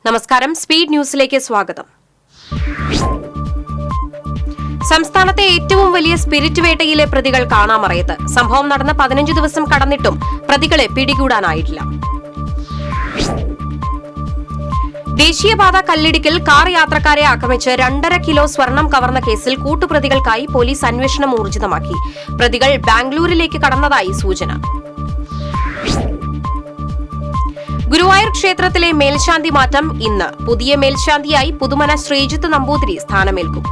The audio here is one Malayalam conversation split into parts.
നമസ്കാരം, സ്പീഡ് ന്യൂസിലേക്ക് സ്വാഗതം. സംസ്ഥാനത്തെ ഏറ്റവും വലിയ സ്പിരിറ്റ് വേട്ടയിലെ പ്രതികൾ കാണാമറയത്ത്. സംഭവം നടന്ന 15 ദിവസം കടന്നിട്ടും പ്രതികളെ പിടികൂടാനായിട്ടില്ല. ദേശീയപാത കല്ലിടിക്കിൽ കാർ യാത്രക്കാരെ ആക്രമിച്ച് 2.5 കിലോ സ്വർണം കവർന്ന കേസിൽ കൂട്ടുപ്രതികൾക്കായി പോലീസ് അന്വേഷണം ഊർജിതമാക്കി. പ്രതികൾ ബാംഗ്ലൂരിലേക്ക് കടന്നതായി സൂചന. ഗുരുവായൂർ ക്ഷേത്രത്തിലെ മേൽശാന്തി മാറ്റം ഇന്ന്. പുതിയ മേൽശാന്തിയായി പുതുമന ശ്രീജിത്ത് നമ്പൂതിരി സ്ഥാനമേൽക്കും.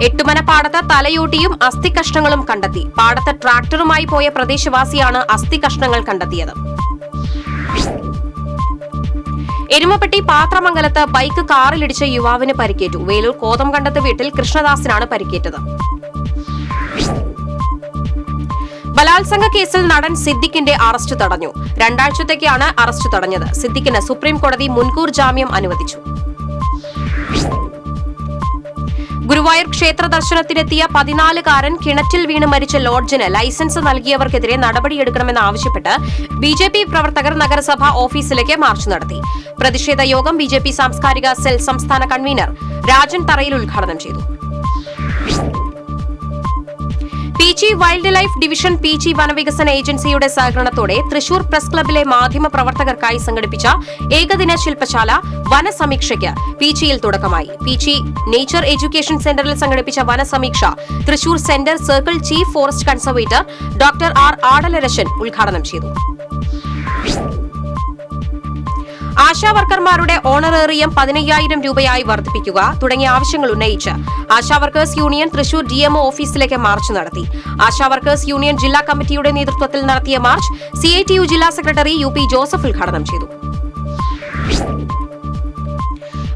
എട്ടുമന പാടത്ത് തലയോട്ടിയും അസ്ഥികഷ്ണങ്ങളും കണ്ടെത്തി. പാടത്ത് ട്രാക്ടറുമായി പോയ പ്രദേശവാസിയാണ് അസ്ഥികഷ്ണങ്ങൾ കണ്ടെത്തിയത്. എരുമപ്പെട്ടി പാത്രമംഗലത്ത് ബൈക്ക് കാറിലിടിച്ച യുവാവിന് പരിക്കേറ്റു. വേലൂർ കോതംകണ്ടത്ത് വീട്ടിൽ കൃഷ്ണദാസിനാണ് പരിക്കേറ്റത്. ബലാത്സംഗ കേസിൽ നടൻ സിദ്ദിഖിന്റെ അറസ്റ്റ് തടഞ്ഞു. 2 ആഴ്ചത്തേക്കാണ് അറസ്റ്റ് തടഞ്ഞത്. സിദ്ദിഖിന് സുപ്രീംകോടതി മുൻകൂർ ജാമ്യം അനുവദിച്ചു. ഗുരുവായൂർ ക്ഷേത്ര ദർശനത്തിനെത്തിയ 14-കാരൻ കിണറ്റിൽ വീണ് മരിച്ച ലോഡ്ജിന് ലൈസൻസ് നൽകിയവർക്കെതിരെ നടപടിയെടുക്കണമെന്നാവശ്യപ്പെട്ട് ബിജെപി പ്രവർത്തകർ നഗരസഭാ ഓഫീസിലേക്ക് മാർച്ച് നടത്തി. പ്രതിഷേധ യോഗം ബിജെപി സാംസ്കാരിക സെൽ സംസ്ഥാന കൺവീനർ രാജൻ തറയിൽ ഉദ്ഘാടനം ചെയ്തു. Peechi wildlife division Peechi വനവികസന ഏജൻസിയുടെ സഹകരണത്തോടെ തൃശൂർ പ്രസ് ക്ലബിലെ മാധ്യമ പ്രവർത്തകർക്കായി സംഘടിപ്പിച്ച ഏകദിന ശില്പശാല വനസമീക്ഷയ്ക്ക് പീച്ചിയിൽ തുടക്കമായി. പീച്ചി നേച്ചർ എഡ്യൂക്കേഷൻ സെന്ററിൽ സംഘടിപ്പിച്ച വനസമീക്ഷ Thrissur centre circle chief forest conservator doctor R Adalarasan ഉദ്ഘാടനം ചെയ്തു. ആശാവർക്കർമാരുടെ ഓണറേറിയം 15,000 രൂപയായി വർദ്ധിപ്പിക്കുക തുടങ്ങിയ ആവശ്യങ്ങൾ ഉന്നയിച്ച് ആശാവർക്കേഴ്സ് യൂണിയൻ തൃശൂർ ഡിഎംഒ ഓഫീസിലേക്ക് മാർച്ച് നടത്തി. ആശാവർക്കേഴ്സ് യൂണിയൻ ജില്ലാ കമ്മിറ്റിയുടെ നേതൃത്വത്തിൽ നടത്തിയ മാർച്ച് സിഐടിയു ജില്ലാ സെക്രട്ടറി UP ജോസഫ് ഉദ്ഘാടനം ചെയ്തു.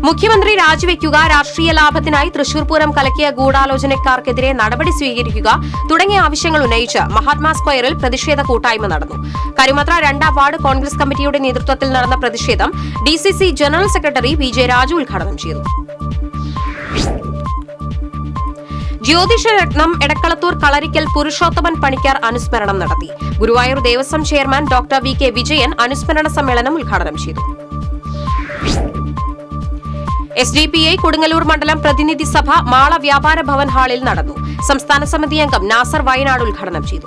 മുഖ്യമന്ത്രി രാജിവെക്കുക, രാഷ്ട്രീയ ലാഭത്തിനായി തൃശൂർ പൂരം കലക്കിയ ഗൂഢാലോചനക്കാർക്കെതിരെ നടപടി സ്വീകരിക്കുക തുടങ്ങിയ ആവശ്യങ്ങൾ ഉന്നയിച്ച് മഹാത്മാ സ്ക്വയറിൽ പ്രതിഷേധ കൂട്ടായ്മ നടന്നു. കരുമത്ര 2 വാർഡ് കോൺഗ്രസ് കമ്മിറ്റിയുടെ നേതൃത്വത്തിൽ നടന്ന പ്രതിഷേധം DCC general secretary PJ Raju ഉദ്ഘാടനം ചെയ്തു. ജ്യോതിഷരത്നം എടക്കളത്തൂർ കളരിക്കൽ പുരുഷോത്തമൻ പണിക്കർ അനുസ്മരണം നടത്തി. Guruvayur Devaswom chairman doctor VK Vijayan അനുസ്മരണ സമ്മേളനം ഉദ്ഘാടനം ചെയ്തു. SDPI കൊടുങ്ങല്ലൂർ മണ്ഡലം പ്രതിനിധി സഭ മാള വ്യാപാര ഭവൻ ഹാളിൽ നടന്നു. സംസ്ഥാന സമിതി അംഗം നാസർ വയനാട് ഉദ്ഘാടനം ചെയ്തു.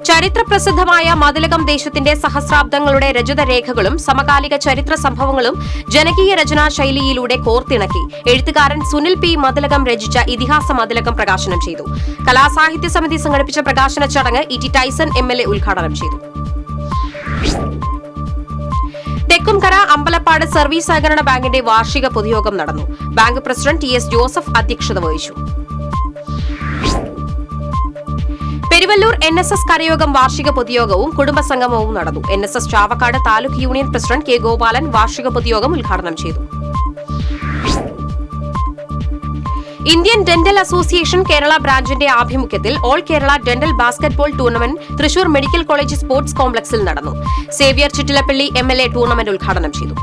ചരിത്രപ്രസിദ്ധമായ മതിലകം ദേശത്തിന്റെ സഹസ്രാബ്ദങ്ങളുടെ രചിതരേഖകളും സമകാലിക ചരിത്ര സംഭവങ്ങളും ജനകീയ രചനാ ശൈലിയിലൂടെ കോർത്തിണക്കി എഴുത്തുകാരൻ സുനിൽ P. മതിലകം രചിച്ച ഇതിഹാസ മതിലകം പ്രകാശനം ചെയ്തു. കലാസാഹിത്യ സമിതി സംഘടിപ്പിച്ച പ്രകാശന ചടങ്ങ് ET ടൈസൺ MLA ഉദ്ഘാടനം ചെയ്തു. തെക്കുംകര അമ്പലപ്പാട് സർവീസ് സഹകരണ ബാങ്കിന്റെ വാർഷിക പൊതുയോഗം നടന്നു. ബാങ്ക് പ്രസിഡന്റ് TS ജോസഫ് അധ്യക്ഷത വഹിച്ചു. പെരുവല്ലൂർ NSS കരയോഗം വാർഷിക പൊതുയോഗവും കുടുംബസംഗമവും നടന്നു. NSS Chavakkad taluk union president K. Gopalan വാർഷിക പൊതുയോഗം ഉദ്ഘാടനം ചെയ്തു. ഇന്ത്യൻ ഡെന്റൽ അസോസിയേഷൻ കേരള ബ്രാഞ്ചിന്റെ ആഭിമുഖ്യത്തിൽ all Kerala dental basketball tournament Thrissur medical college sports കോംപ്ലക്സിൽ നടന്നു. സേവ്യർ ചിറ്റിലപ്പള്ളി MLA ടൂർണമെന്റ് ഉദ്ഘാടനം ചെയ്തു.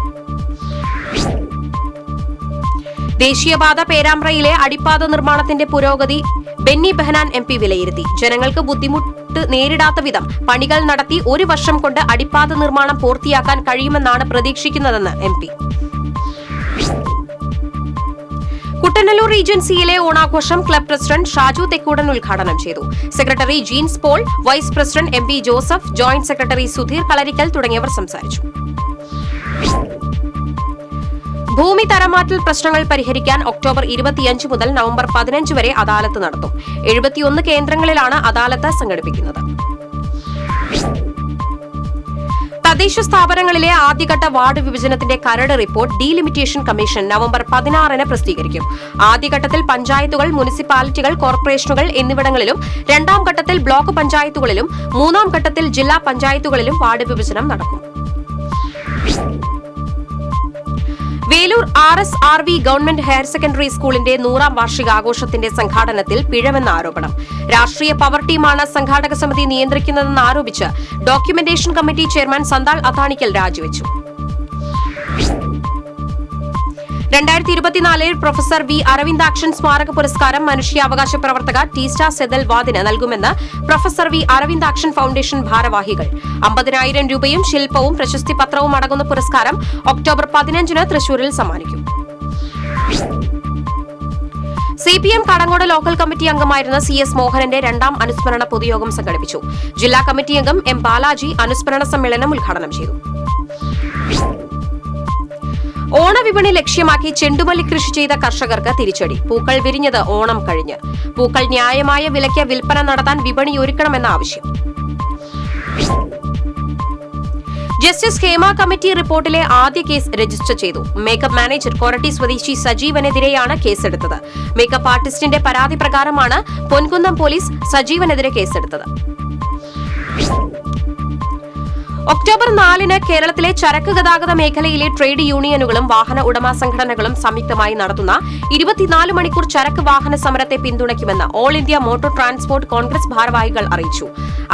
ദേശീയപാത പേരാമ്പ്രയിലെ അടിപ്പാത നിർമ്മാണത്തിന്റെ പുരോഗതി ബെന്നി ബെഹനാൻ MP വിലയിരുത്തി. ജനങ്ങൾക്ക് ബുദ്ധിമുട്ട് നേരിടാത്ത വിധം പണികൾ നടത്തി 1 വർഷം കൊണ്ട് അടിപ്പാത നിർമ്മാണം പൂർത്തിയാക്കാൻ കഴിയുമെന്നാണ് പ്രതീക്ഷിക്കുന്നതെന്ന് MP. കുട്ടനല്ലൂർ റീജൻസിയിലെ ഓണാഘോഷം ക്ലബ് പ്രസിഡന്റ് ഷാജു തെക്കൂടൻ ഉദ്ഘാടനം ചെയ്തു. Secretary Jeens Paul, vice president MP Joseph, joint secretary Sudheer Kalarikkal തുടങ്ങിയവർ സംസാരിച്ചു. ഭൂമി തരംമാറ്റൽ പ്രശ്നങ്ങൾ പരിഹരിക്കാൻ ഒക്ടോബർ 25 മുതൽ നവംബർ 15 വരെ അദാലത്ത് നടത്തും. 71 കേന്ദ്രങ്ങളിലാണ് അദാലത്ത് സംഘടിപ്പിക്കുന്നത്. തദ്ദേശ സ്ഥാപനങ്ങളിലെ ആദ്യഘട്ട വാർഡ് വിഭജനത്തിന്റെ കരട് റിപ്പോർട്ട് ഡീലിമിറ്റേഷൻ കമ്മീഷൻ നവംബർ 16 പ്രസിദ്ധീകരിക്കും. ആദ്യഘട്ടത്തിൽ പഞ്ചായത്തുകൾ, മുനിസിപ്പാലിറ്റികൾ, കോർപ്പറേഷനുകൾ എന്നിവിടങ്ങളിലും 2ാം ഘട്ടത്തിൽ ബ്ലോക്ക് പഞ്ചായത്തുകളിലും 3ാം ഘട്ടത്തിൽ ജില്ലാ പഞ്ചായത്തുകളിലും വാർഡ് വിഭജനം നടക്കും. Velur RSRV government higher secondary സ്കൂളിന്റെ 100ാം വാർഷികാഘോഷത്തിന്റെ സംഘാടനത്തിൽ പിഴവെന്ന ആരോപണം. രാഷ്ട്രീയ പവർ ടീമാണ് സംഘാടക സമിതി നിയന്ത്രിക്കുന്നതെന്ന് ആരോപിച്ച് documentation committee chairman Santhal Athanikkal രാജിവെച്ചു. 2024 പ്രൊഫസർ വി അരവിന്ദാക്ഷൻ സ്മാരക പുരസ്കാരം മനുഷ്യാവകാശ പ്രവർത്തക ടീസ്റ്റ സെതൽവാദിന് നൽകുമെന്ന് പ്രൊഫസർ വി അരവിന്ദാക്ഷൻ ഫൌണ്ടേഷൻ ഭാരവാഹികൾ. 50,000 രൂപയും ശില്പവും പ്രശസ്തി പത്രവും അടങ്ങുന്ന പുരസ്കാരം ഒക്ടോബർ 15-ന് തൃശൂരിൽ സമ്മാനിക്കും. CPM കടങ്ങോട് ലോക്കൽ കമ്മിറ്റി അംഗമായിരുന്ന CS മോഹനന്റെ 2ാം അനുസ്മരണ പൊതുയോഗം സംഘടിപ്പിച്ചു. ജില്ലാ കമ്മിറ്റി അംഗം M ബാലാജി അനുസ്മരണ സമ്മേളനം ഉദ്ഘാടനം ചെയ്തു. ഓണവിപണി ലക്ഷ്യമാക്കി ചെണ്ടുമല്ലി കൃഷി ചെയ്ത കർഷകർക്ക് തിരിച്ചടി. പൂക്കൾ വിരിഞ്ഞത് ഓണം കഴിഞ്ഞ്. പൂക്കൾ ന്യായമായ വിലയ്ക്ക് വിൽപ്പന നടത്താൻ വിപണി ഒരുക്കണമെന്ന ആവശ്യം. ജസ്റ്റിസ് ഹേമ കമ്മിറ്റി റിപ്പോർട്ടിലെ ആദ്യ കേസ് രജിസ്റ്റർ ചെയ്തു. മേക്കപ്പ് മാനേജർ കൊരട്ടി സ്വദേശി സജീവനെതിരെയാണ് കേസെടുത്തത്. മേക്കപ്പ് ആർട്ടിസ്റ്റിന്റെ പരാതി പ്രകാരമാണ് പൊൻകുന്നം പോലീസ് സജീവനെതിരെ കേസെടുത്തത്. ഒക്ടോബർ 4-ന് കേരളത്തിലെ ചരക്ക് ഗതാഗത മേഖലയിലെ ട്രേഡ് യൂണിയനുകളും വാഹന ഉടമ സംഘടനകളും സംയുക്തമായി നടത്തുന്ന 24 മണിക്കൂർ ചരക്ക് വാഹന സമരത്തെ പിന്തുണയ്ക്കുമെന്ന് all India motor transport Congress ഭാരവാഹികൾ അറിയിച്ചു.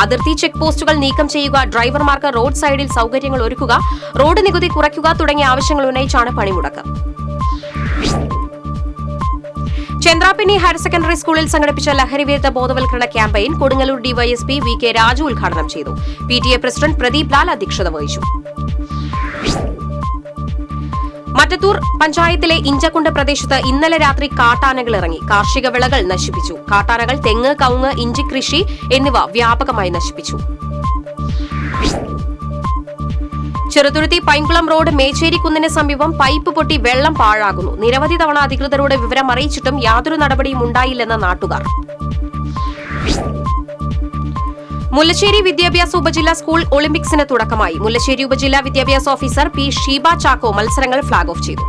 അതിർത്തി ചെക്ക് പോസ്റ്റുകൾ നീക്കം ചെയ്യുക, ഡ്രൈവർമാർക്ക് റോഡ് സൈഡിൽ സൌകര്യങ്ങൾ ഒരുക്കുക, റോഡ് നികുതി കുറയ്ക്കുക തുടങ്ങിയ ആവശ്യങ്ങൾ ഉന്നയിച്ചാണ് പണിമുടക്ക്. ചന്ദ്രാപിന്നി ഹയർ സെക്കൻഡറി സ്കൂളിൽ സംഘടിപ്പിച്ച ലഹരിവിരുദ്ധ ബോധവൽക്കരണ campaign Kodungallur DYSP VK Raju ഉദ്ഘാടനം ചെയ്തു. PTA പ്രസിഡന്റ് പ്രദീപ് ലാൽ അധ്യക്ഷത വഹിച്ചു. മറ്റത്തൂർ പഞ്ചായത്തിലെ ഇഞ്ചക്കുണ്ട് പ്രദേശത്ത് ഇന്നലെ രാത്രി കാട്ടാനകൾ ഇറങ്ങി കാർഷിക വിളകൾ നശിപ്പിച്ചു. കാട്ടാനകൾ തെങ്ങ്, കവുങ്ങ്, ഇഞ്ചി കൃഷി എന്നിവ വ്യാപകമായി നശിപ്പിച്ചു. ചെറുതുരുത്തി പൈൻകുളം റോഡ് മേച്ചേരി കുന്നിന് സമീപം പൈപ്പ് പൊട്ടി വെള്ളം പാഴാകുന്നു. നിരവധി തവണ അധികൃതരോട് വിവരം അറിയിച്ചിട്ടും യാതൊരു നടപടിയും ഉണ്ടായില്ലെന്ന് നാട്ടുകാർ. മുല്ലശ്ശേരി വിദ്യാഭ്യാസ ഉപജില്ലാ സ്കൂൾ ഒളിമ്പിക്സിന് തുടക്കമായി. മുല്ലശ്ശേരി ഉപജില്ലാ വിദ്യാഭ്യാസ ഓഫീസർ P. ഷീബ ചാക്കോ മത്സരങ്ങൾ ഫ്ളാഗ് ഓഫ് ചെയ്തു.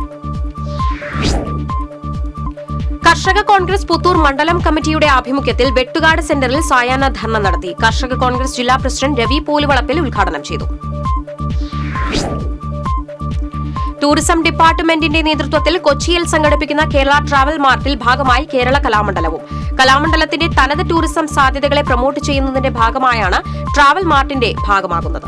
കർഷക കോൺഗ്രസ് പുത്തൂർ മണ്ഡലം കമ്മിറ്റിയുടെ ആഭിമുഖ്യത്തിൽ വെട്ടുകാട് സെന്ററിൽ സായാഹ്ന ധർണ നടത്തി. കർഷക കോൺഗ്രസ് ജില്ലാ പ്രസിഡന്റ് രവി പോലുവളപ്പിൽ ഉദ്ഘാടനം ചെയ്തു. ടൂറിസം ഡിപ്പാർട്ട്മെന്റിന്റെ നേതൃത്വത്തിൽ കൊച്ചിയിൽ സംഘടിപ്പിക്കുന്ന കേരള ട്രാവൽ മാർട്ടിൽ ഭാഗമായി കേരള കലാമണ്ഡലവും. കലാമണ്ഡലത്തിന്റെ തനത് ടൂറിസം സാധ്യതകളെ പ്രൊമോട്ട് ചെയ്യുന്നതിന്റെ ഭാഗമായാണ് ട്രാവൽ മാർട്ടിന്റെ ഭാഗമാകുന്നത്.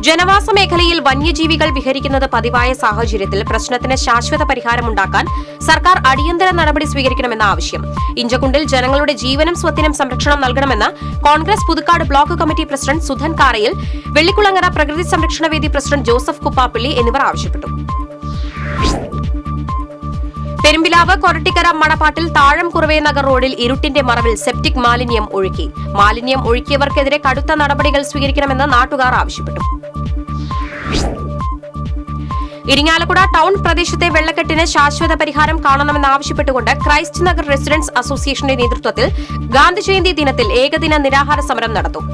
ജനവാസ മേഖലയിൽ വന്യജീവികൾ വിഹരിക്കുന്നത് പതിവായ സാഹചര്യത്തിൽ പ്രശ്നത്തിന് ശാശ്വത പരിഹാരമുണ്ടാക്കാൻ സർക്കാർ അടിയന്തര നടപടി സ്വീകരിക്കണമെന്ന ആവശ്യം. ഇഞ്ചക്കുണ്ടിൽ ജനങ്ങളുടെ ജീവനും സ്വത്തിനും സംരക്ഷണം നൽകണമെന്ന് Congress Puthukkad block committee president Sudhan Karayil, Vellikulangara പ്രകൃതി സംരക്ഷണ വേദി പ്രസിഡന്റ് ജോസഫ് കുപ്പാപ്പള്ളി എന്നിവർ ആവശ്യപ്പെട്ടു. പെരുമ്പിലാവ് കൊരട്ടിക്കര മണപ്പാട്ടിൽ താഴം കുറുവേ നഗർ റോഡിൽ ഇരുട്ടിന്റെ മറവിൽ സെപ്റ്റിക് മാലിന്യം ഒഴുക്കി. മാലിന്യം ഒഴുക്കിയവർക്കെതിരെ കടുത്ത നടപടികൾ സ്വീകരിക്കണമെന്ന് നാട്ടുകാർ ആവശ്യപ്പെട്ടു. ഇരിങ്ങാലക്കുട ടൌൺ പ്രദേശത്തെ വെള്ളക്കെട്ടിന് ശാശ്വത പരിഹാരം കാണണമെന്നാവശ്യപ്പെട്ടുകൊണ്ട് ക്രൈസ്റ്റ് നഗർ റെസിഡൻസ് അസോസിയേഷന്റെ നേതൃത്വത്തിൽ ഗാന്ധി ജയന്തി ദിനത്തിൽ ഏകദിന നിരാഹാര സമരം നടത്തും.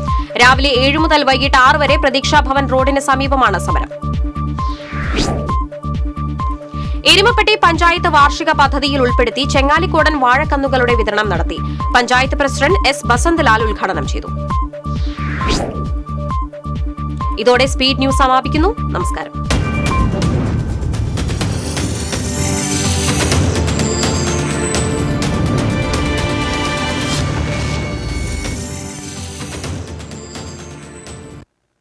രാവിലെ 7 മുതൽ വൈകിട്ട് 6 വരെ പ്രതീക്ഷാഭവൻ റോഡിന് സമീപമാണ് സമരം. എരുമപ്പെട്ടി പഞ്ചായത്ത് വാർഷിക പദ്ധതിയിൽ ഉൾപ്പെടുത്തി ചെങ്ങാലിക്കോടൻ വാഴക്കന്നുകളുടെ വിതരണം നടത്തി. Panchayat president S. ബസന്തലാൽ ഉദ്ഘാടനം ചെയ്തു. ഇതോടെ സ്പീഡ് ന്യൂസ് സമാപിക്കുന്നു. നമസ്കാരം.